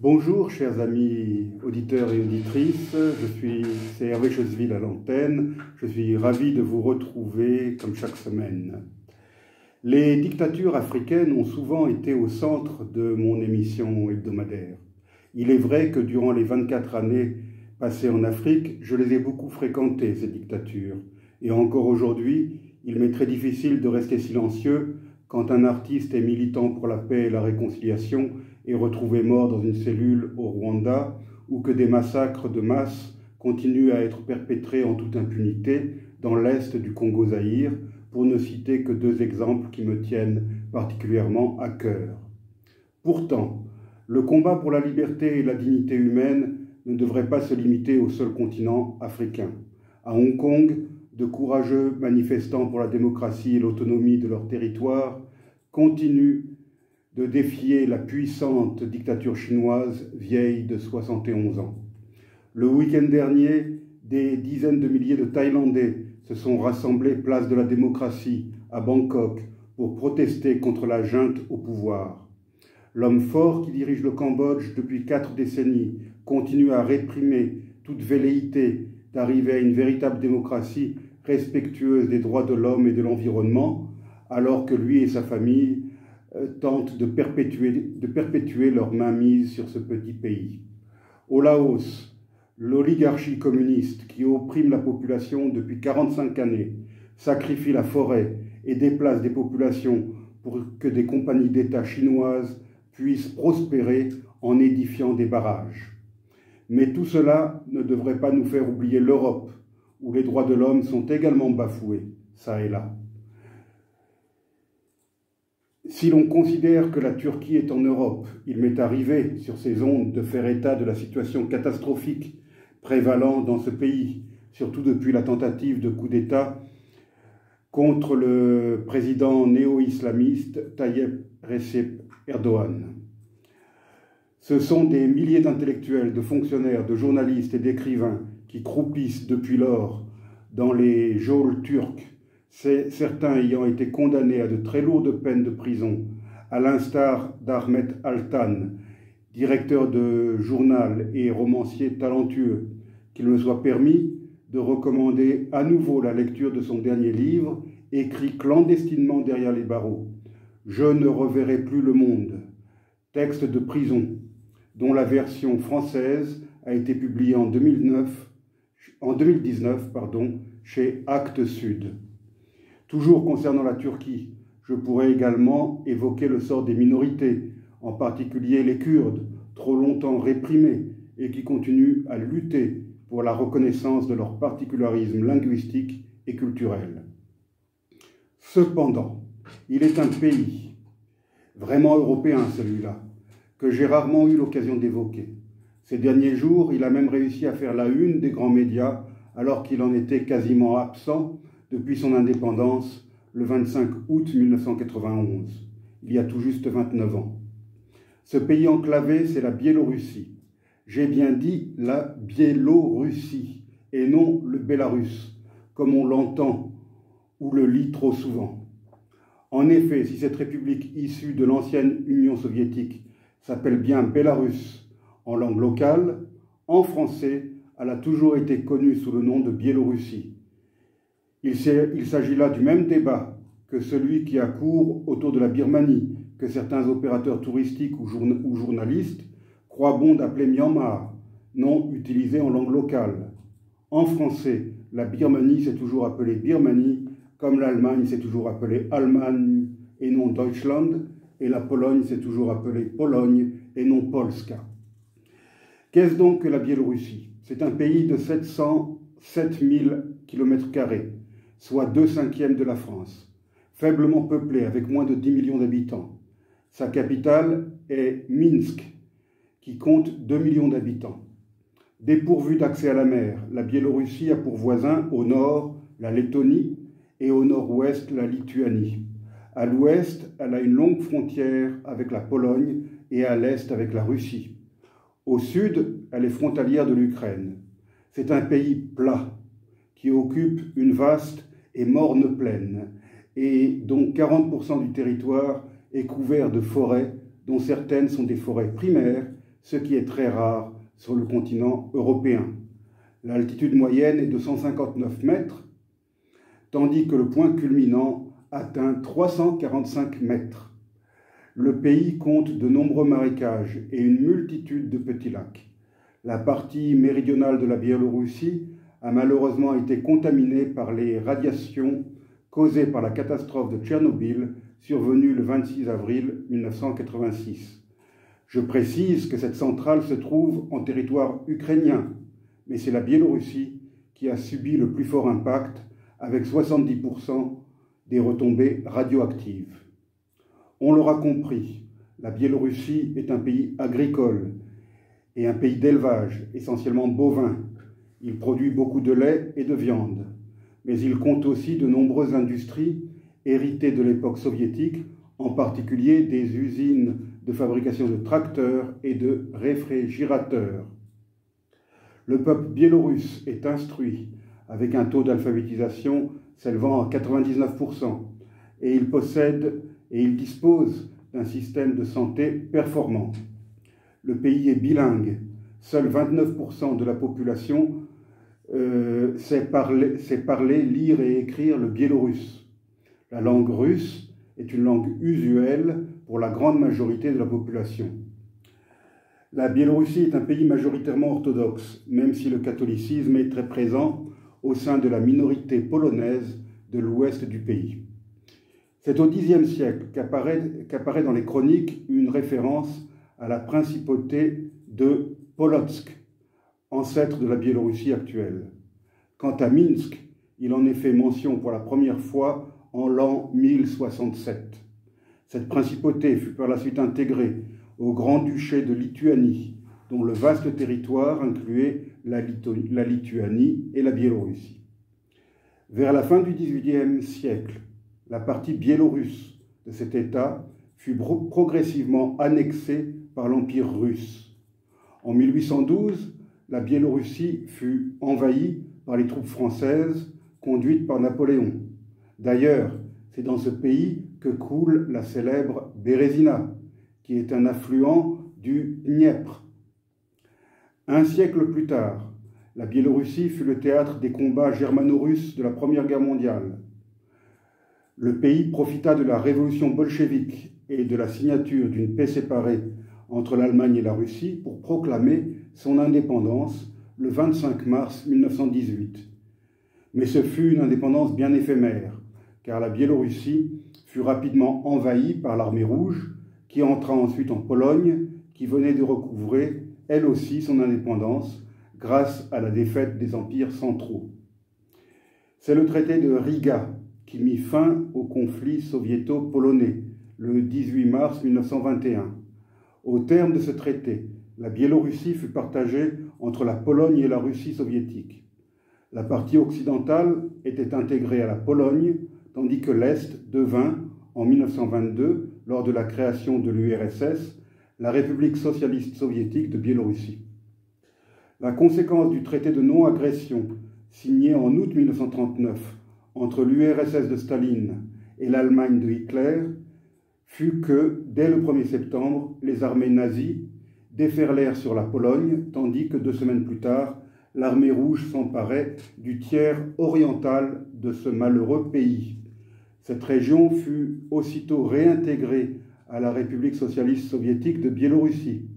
Bonjour chers amis auditeurs et auditrices, c'est Hervé Chosville à l'antenne, je suis ravi de vous retrouver comme chaque semaine. Les dictatures africaines ont souvent été au centre de mon émission hebdomadaire. Il est vrai que durant les 24 années passées en Afrique, je les ai beaucoup fréquentées, ces dictatures. Et encore aujourd'hui, il m'est très difficile de rester silencieux quand un artiste et militant pour la paix et la réconciliation est retrouvé mort dans une cellule au Rwanda, ou que des massacres de masse continuent à être perpétrés en toute impunité dans l'est du Congo-Zaïre, pour ne citer que deux exemples qui me tiennent particulièrement à cœur. Pourtant, le combat pour la liberté et la dignité humaine ne devrait pas se limiter au seul continent africain. À Hong Kong, de courageux manifestants pour la démocratie et l'autonomie de leur territoire continuent de défier la puissante dictature chinoise vieille de 71 ans. Le week-end dernier, des dizaines de milliers de Thaïlandais se sont rassemblés place de la démocratie à Bangkok pour protester contre la junte au pouvoir. L'homme fort qui dirige le Cambodge depuis 4 décennies continue à réprimer toute velléité d'arriver à une véritable démocratie respectueuse des droits de l'homme et de l'environnement, alors que lui et sa famille tentent de perpétuer leur mainmise sur ce petit pays. Au Laos, l'oligarchie communiste qui opprime la population depuis 45 années sacrifie la forêt et déplace des populations pour que des compagnies d'État chinoises puissent prospérer en édifiant des barrages. Mais tout cela ne devrait pas nous faire oublier l'Europe, où les droits de l'homme sont également bafoués, ça et là. Si l'on considère que la Turquie est en Europe, il m'est arrivé sur ces ondes de faire état de la situation catastrophique prévalant dans ce pays, surtout depuis la tentative de coup d'État contre le président néo-islamiste Tayyip Recep Erdogan. Ce sont des milliers d'intellectuels, de fonctionnaires, de journalistes et d'écrivains qui croupissent depuis lors dans les geôles turques, certains ayant été condamnés à de très lourdes peines de prison, à l'instar d'Ahmet Altan, directeur de journal et romancier talentueux, qu'il me soit permis de recommander à nouveau la lecture de son dernier livre, écrit clandestinement derrière les barreaux, « Je ne reverrai plus le monde », texte de prison, dont la version française a été publiée en 2019 chez Actes Sud. Toujours concernant la Turquie, je pourrais également évoquer le sort des minorités, en particulier les Kurdes, trop longtemps réprimés et qui continuent à lutter pour la reconnaissance de leur particularisme linguistique et culturel. Cependant, il est un pays, vraiment européen celui-là, que j'ai rarement eu l'occasion d'évoquer. Ces derniers jours, il a même réussi à faire la une des grands médias alors qu'il en était quasiment absent depuis son indépendance le 25 août 1991, il y a tout juste 29 ans. Ce pays enclavé, c'est la Biélorussie. J'ai bien dit la Biélorussie et non le Bélarus, comme on l'entend ou le lit trop souvent. En effet, si cette république issue de l'ancienne Union soviétique s'appelle bien Bélarus en langue locale, en français, elle a toujours été connue sous le nom de Biélorussie. Il s'agit là du même débat que celui qui a cours autour de la Birmanie, que certains opérateurs touristiques ou journalistes croient bon d'appeler Myanmar, nom utilisé en langue locale. En français, la Birmanie s'est toujours appelée Birmanie, comme l'Allemagne s'est toujours appelée Allemagne et non Deutschland, et la Pologne s'est toujours appelée Pologne et non Polska. Qu'est-ce donc que la Biélorussie? C'est un pays de 707 000 km², soit 2/5 de la France, faiblement peuplé avec moins de 10 millions d'habitants. Sa capitale est Minsk, qui compte 2 millions d'habitants. Dépourvue d'accès à la mer, la Biélorussie a pour voisin au nord la Lettonie et au nord-ouest la Lituanie. À l'ouest, elle a une longue frontière avec la Pologne et à l'est avec la Russie. Au sud, elle est frontalière de l'Ukraine. C'est un pays plat qui occupe une vaste et morne plaine et dont 40% du territoire est couvert de forêts, dont certaines sont des forêts primaires, ce qui est très rare sur le continent européen. L'altitude moyenne est de 159 mètres, tandis que le point culminant atteint 345 mètres. Le pays compte de nombreux marécages et une multitude de petits lacs. La partie méridionale de la Biélorussie a malheureusement été contaminée par les radiations causées par la catastrophe de Tchernobyl survenue le 26 avril 1986. Je précise que cette centrale se trouve en territoire ukrainien, mais c'est la Biélorussie qui a subi le plus fort impact, avec 70% des retombées radioactives. On l'aura compris, la Biélorussie est un pays agricole et un pays d'élevage, essentiellement bovin. Il produit beaucoup de lait et de viande, mais il compte aussi de nombreuses industries héritées de l'époque soviétique, en particulier des usines de fabrication de tracteurs et de réfrigérateurs. Le peuple biélorusse est instruit, avec un taux d'alphabétisation s'élevant à 99%, et il dispose d'un système de santé performant. Le pays est bilingue. Seuls 29% de la population sait parler, lire et écrire le biélorusse. La langue russe est une langue usuelle pour la grande majorité de la population. La Biélorussie est un pays majoritairement orthodoxe, même si le catholicisme est très présent au sein de la minorité polonaise de l'ouest du pays. C'est au Xe siècle qu'apparaît dans les chroniques une référence à la principauté de Polotsk, ancêtre de la Biélorussie actuelle. Quant à Minsk, il en est fait mention pour la première fois en l'an 1067. Cette principauté fut par la suite intégrée au Grand-Duché de Lituanie, dont le vaste territoire incluait la Lituanie et la Biélorussie. Vers la fin du XVIIIe siècle, la partie biélorusse de cet État fut progressivement annexée par l'Empire russe. En 1812, la Biélorussie fut envahie par les troupes françaises conduites par Napoléon. D'ailleurs, c'est dans ce pays que coule la célèbre Bérézina, qui est un affluent du Dniepr. Un siècle plus tard, la Biélorussie fut le théâtre des combats germano-russes de la Première Guerre mondiale. Le pays profita de la révolution bolchevique et de la signature d'une paix séparée entre l'Allemagne et la Russie pour proclamer son indépendance le 25 mars 1918. Mais ce fut une indépendance bien éphémère, car la Biélorussie fut rapidement envahie par l'armée rouge, qui entra ensuite en Pologne, qui venait de recouvrer, elle aussi, son indépendance, grâce à la défaite des empires centraux. C'est le traité de Riga qui mit fin au conflit soviéto-polonais, le 18 mars 1921. Au terme de ce traité, la Biélorussie fut partagée entre la Pologne et la Russie soviétique. La partie occidentale était intégrée à la Pologne, tandis que l'Est devint, en 1922, lors de la création de l'URSS, la République socialiste soviétique de Biélorussie. La conséquence du traité de non-agression, signé en août 1939 entre l'URSS de Staline et l'Allemagne de Hitler, fut que, dès le 1er septembre, les armées nazies déferlèrent sur la Pologne, tandis que 2 semaines plus tard, l'armée rouge s'emparait du tiers oriental de ce malheureux pays. Cette région fut aussitôt réintégrée à la République socialiste soviétique de Biélorussie.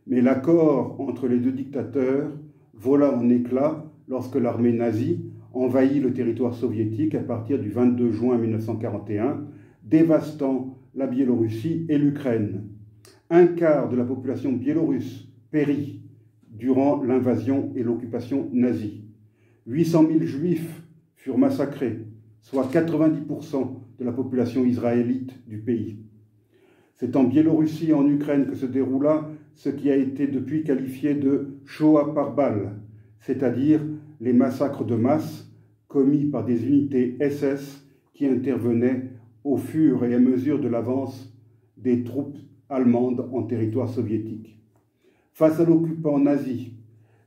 Mais l'accord entre les deux dictateurs vola en éclats lorsque l'armée nazie envahit le territoire soviétique à partir du 22 juin 1941, dévastant la Biélorussie et l'Ukraine. Un quart de la population biélorusse périt durant l'invasion et l'occupation nazie. 800 000 juifs furent massacrés, soit 90% de la population israélite du pays. C'est en Biélorussie et en Ukraine que se déroula ce qui a été depuis qualifié de Shoah par balle, c'est-à-dire les massacres de masse commis par des unités SS qui intervenaient au fur et à mesure de l'avance des troupes allemandes en territoire soviétique. Face à l'occupant nazi,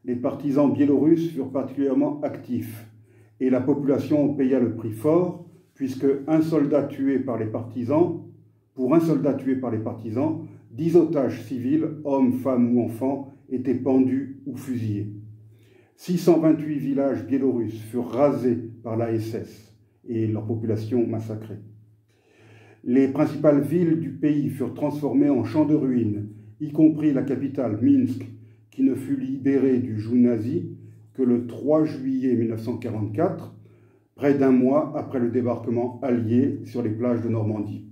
les partisans biélorusses furent particulièrement actifs et la population en paya le prix fort, puisque un soldat tué par les partisans Pour un soldat tué par les partisans, 10 otages civils, hommes, femmes ou enfants, étaient pendus ou fusillés. 628 villages biélorusses furent rasés par la SS et leur population massacrée. Les principales villes du pays furent transformées en champs de ruines, y compris la capitale, Minsk, qui ne fut libérée du joug nazi que le 3 juillet 1944, près d'un mois après le débarquement allié sur les plages de Normandie.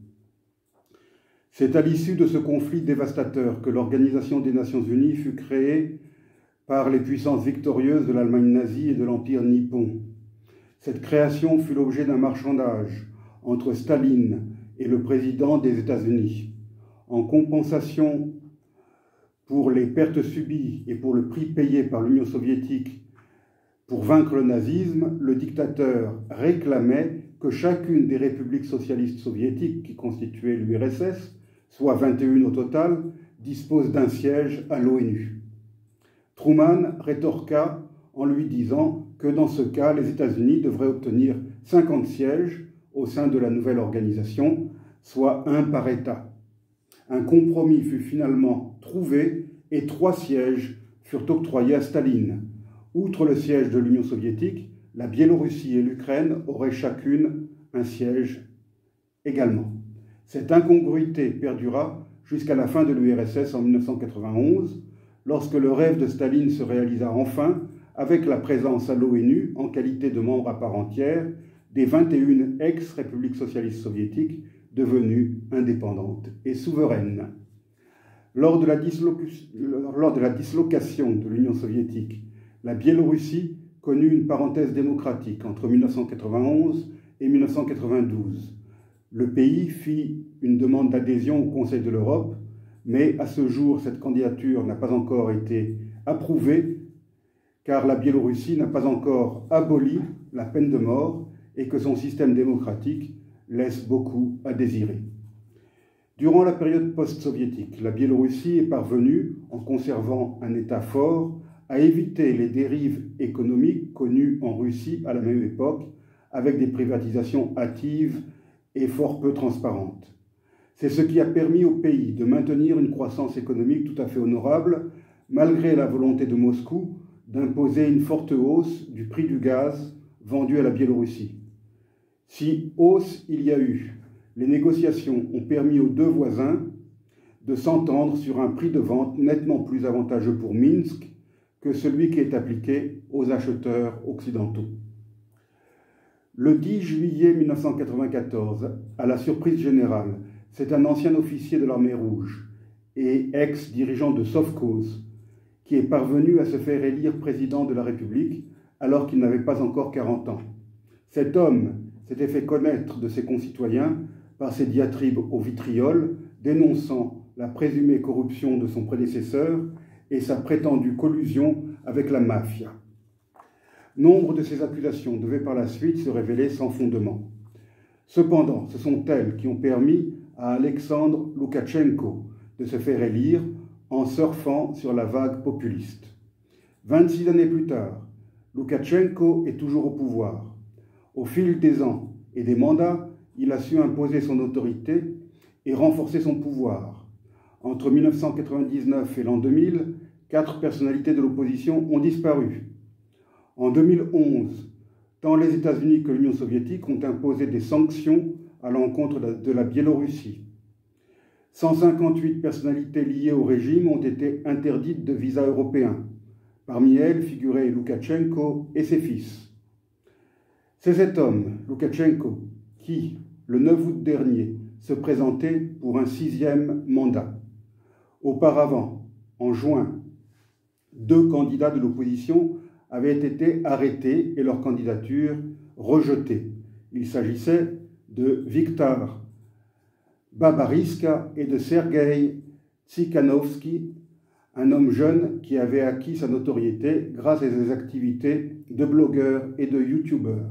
C'est à l'issue de ce conflit dévastateur que l'Organisation des Nations Unies fut créée par les puissances victorieuses de l'Allemagne nazie et de l'Empire nippon. Cette création fut l'objet d'un marchandage entre Staline et le président des États-Unis. En compensation pour les pertes subies et pour le prix payé par l'Union soviétique pour vaincre le nazisme, le dictateur réclamait que chacune des républiques socialistes soviétiques qui constituaient l'URSS, soit 21 au total, dispose d'un siège à l'ONU. Truman rétorqua en lui disant que dans ce cas, les États-Unis devraient obtenir 50 sièges au sein de la nouvelle organisation, soit un par État. Un compromis fut finalement trouvé et 3 sièges furent octroyés à Staline. Outre le siège de l'Union soviétique, la Biélorussie et l'Ukraine auraient chacune un siège également. Cette incongruité perdura jusqu'à la fin de l'URSS en 1991, lorsque le rêve de Staline se réalisa enfin avec la présence à l'ONU, en qualité de membre à part entière, des 21 ex-républiques socialistes soviétiques devenues indépendantes et souveraines. Lors de la dislocation de l'Union soviétique, la Biélorussie connut une parenthèse démocratique entre 1991 et 1992. Le pays fit une demande d'adhésion au Conseil de l'Europe, mais à ce jour, cette candidature n'a pas encore été approuvée, car la Biélorussie n'a pas encore aboli la peine de mort et que son système démocratique laisse beaucoup à désirer. Durant la période post-soviétique, la Biélorussie est parvenue, en conservant un État fort, à éviter les dérives économiques connues en Russie à la même époque, avec des privatisations hâtives et fort peu transparentes. C'est ce qui a permis au pays de maintenir une croissance économique tout à fait honorable, malgré la volonté de Moscou d'imposer une forte hausse du prix du gaz vendu à la Biélorussie. Si hausse il y a eu, les négociations ont permis aux deux voisins de s'entendre sur un prix de vente nettement plus avantageux pour Minsk que celui qui est appliqué aux acheteurs occidentaux. Le 10 juillet 1994, à la surprise générale, c'est un ancien officier de l'armée rouge et ex-dirigeant de Sovkhoz qui est parvenu à se faire élire président de la République alors qu'il n'avait pas encore 40 ans. Cet homme s'était fait connaître de ses concitoyens par ses diatribes au vitriol, dénonçant la présumée corruption de son prédécesseur et sa prétendue collusion avec la mafia. Nombre de ces accusations devaient par la suite se révéler sans fondement. Cependant, ce sont elles qui ont permis à Alexandre Loukachenko de se faire élire en surfant sur la vague populiste. 26 années plus tard, Loukachenko est toujours au pouvoir. Au fil des ans et des mandats, il a su imposer son autorité et renforcer son pouvoir. Entre 1999 et l'an 2000, 4 personnalités de l'opposition ont disparu. En 2011, tant les États-Unis que l'Union soviétique ont imposé des sanctions à l'encontre de la Biélorussie. 158 personnalités liées au régime ont été interdites de visa européen. Parmi elles figuraient Loukachenko et ses fils. C'est cet homme, Loukachenko, qui, le 9 août dernier, se présentait pour un 6e mandat. Auparavant, en juin, 2 candidats de l'opposition avaient été arrêtés et leur candidature rejetée. Il s'agissait de Viktor Babaryska et de Sergueï Tsikhanovsky, un homme jeune qui avait acquis sa notoriété grâce à ses activités de blogueur et de youtubeur.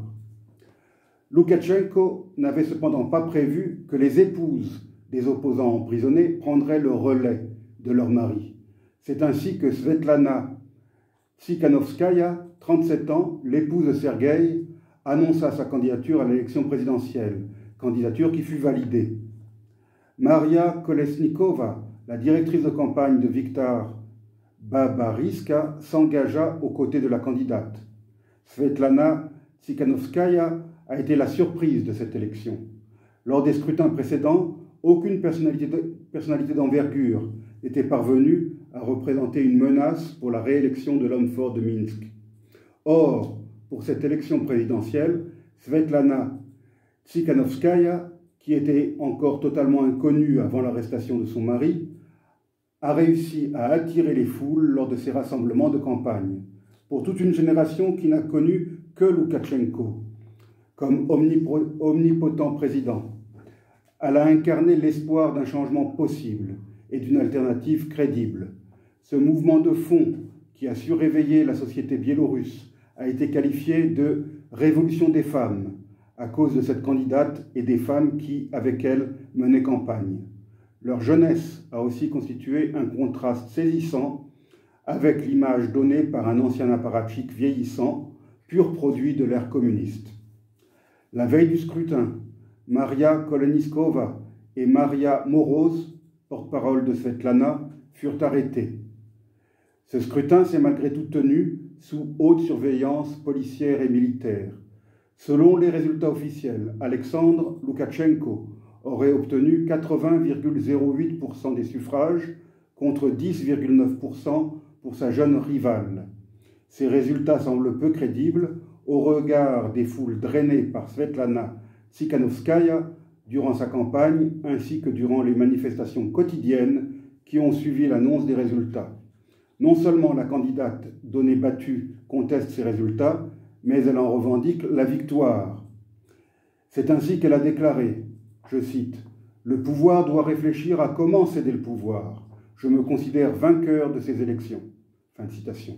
Loukachenko n'avait cependant pas prévu que les épouses des opposants emprisonnés prendraient le relais de leur mari. C'est ainsi que Svetlana Tsikhanovskaya, 37 ans, l'épouse de Sergueï, annonça sa candidature à l'élection présidentielle, candidature qui fut validée. Maria Kolesnikova, la directrice de campagne de Viktor Babarysska, s'engagea aux côtés de la candidate. Svetlana Tsikhanovskaya a été la surprise de cette élection. Lors des scrutins précédents, aucune personnalité d'envergure n'était parvenue à représenter une menace pour la réélection de l'homme fort de Minsk. Or, pour cette élection présidentielle, Svetlana Tsikhanovskaya, qui était encore totalement inconnue avant l'arrestation de son mari, a réussi à attirer les foules lors de ses rassemblements de campagne. Pour toute une génération qui n'a connu que Loukachenko comme omnipotent président, elle a incarné l'espoir d'un changement possible et d'une alternative crédible. Ce mouvement de fond qui a su réveiller la société biélorusse a été qualifié de « révolution des femmes » à cause de cette candidate et des femmes qui, avec elle, menaient campagne. Leur jeunesse a aussi constitué un contraste saisissant avec l'image donnée par un ancien apparatchik vieillissant, pur produit de l'ère communiste. La veille du scrutin, Maria Kolesnikova et Maria Moroz, porte-parole de Svetlana, furent arrêtés. Ce scrutin s'est malgré tout tenu sous haute surveillance policière et militaire. Selon les résultats officiels, Alexandre Loukachenko aurait obtenu 80,08% des suffrages contre 10,9% pour sa jeune rivale. Ces résultats semblent peu crédibles au regard des foules drainées par Svetlana Tsikhanovskaya durant sa campagne ainsi que durant les manifestations quotidiennes qui ont suivi l'annonce des résultats. Non seulement la candidate donnée battue conteste ces résultats, mais elle en revendique la victoire. C'est ainsi qu'elle a déclaré, je cite, « Le pouvoir doit réfléchir à comment céder le pouvoir. Je me considère vainqueur de ces élections. » Fin de citation.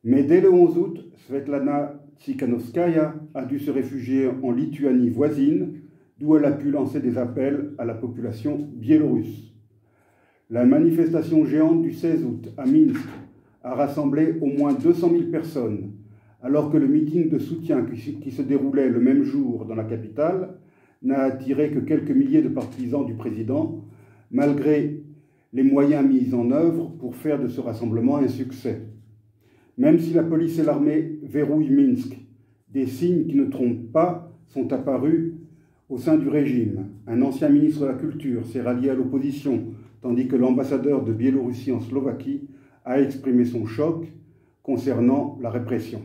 Mais dès le 11 août, Svetlana Tsikhanovskaya a dû se réfugier en Lituanie voisine, d'où elle a pu lancer des appels à la population biélorusse. La manifestation géante du 16 août à Minsk a rassemblé au moins 200 000 personnes, alors que le meeting de soutien qui se déroulait le même jour dans la capitale n'a attiré que quelques milliers de partisans du président, malgré les moyens mis en œuvre pour faire de ce rassemblement un succès. Même si la police et l'armée verrouillent Minsk, des signes qui ne trompent pas sont apparus au sein du régime. Un ancien ministre de la Culture s'est rallié à l'opposition, tandis que l'ambassadeur de Biélorussie en Slovaquie a exprimé son choc concernant la répression.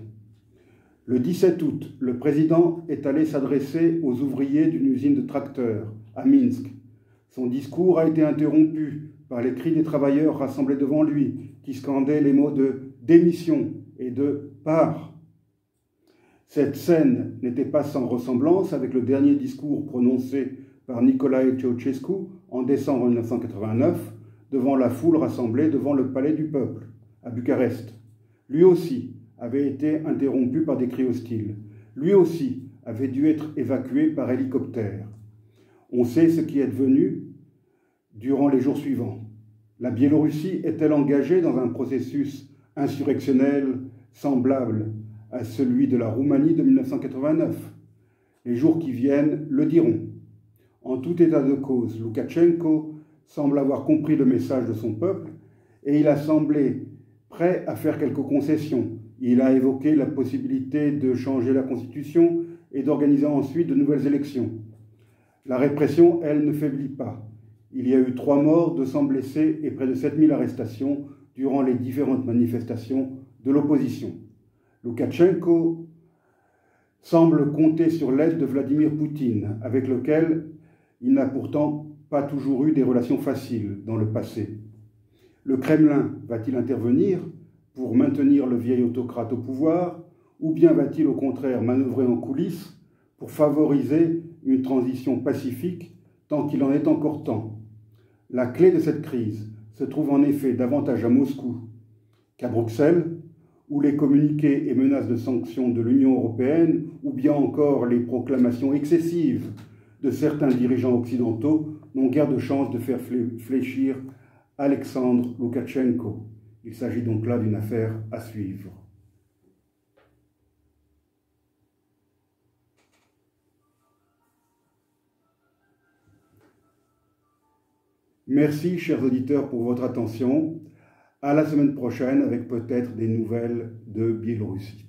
Le 17 août, le président est allé s'adresser aux ouvriers d'une usine de tracteurs à Minsk. Son discours a été interrompu par les cris des travailleurs rassemblés devant lui, qui scandaient les mots de « démission » et de « part ». Cette scène n'était pas sans ressemblance avec le dernier discours prononcé par Nicolae Ceausescu en décembre 1989 devant la foule rassemblée devant le Palais du Peuple, à Bucarest. Lui aussi avait été interrompu par des cris hostiles. Lui aussi avait dû être évacué par hélicoptère. On sait ce qui est devenu durant les jours suivants. La Biélorussie est-elle engagée dans un processus insurrectionnel semblable à celui de la Roumanie de 1989? Les jours qui viennent le diront. En tout état de cause, Loukachenko semble avoir compris le message de son peuple et il a semblé prêt à faire quelques concessions. Il a évoqué la possibilité de changer la Constitution et d'organiser ensuite de nouvelles élections. La répression, elle, ne faiblit pas. Il y a eu 3 morts, 200 blessés et près de 7000 arrestations durant les différentes manifestations de l'opposition. Loukachenko semble compter sur l'aide de Vladimir Poutine, avec lequel il n'a pourtant pas toujours eu des relations faciles dans le passé. Le Kremlin va-t-il intervenir pour maintenir le vieil autocrate au pouvoir, ou bien va-t-il au contraire manœuvrer en coulisses pour favoriser une transition pacifique tant qu'il en est encore temps? La clé de cette crise se trouve en effet davantage à Moscou qu'à Bruxelles, où les communiqués et menaces de sanctions de l'Union européenne, ou bien encore les proclamations excessives de certains dirigeants occidentaux, n'ont guère de chance de faire fléchir Alexandre Loukachenko. Il s'agit donc là d'une affaire à suivre. Merci, chers auditeurs, pour votre attention. À la semaine prochaine avec peut-être des nouvelles de Biélorussie.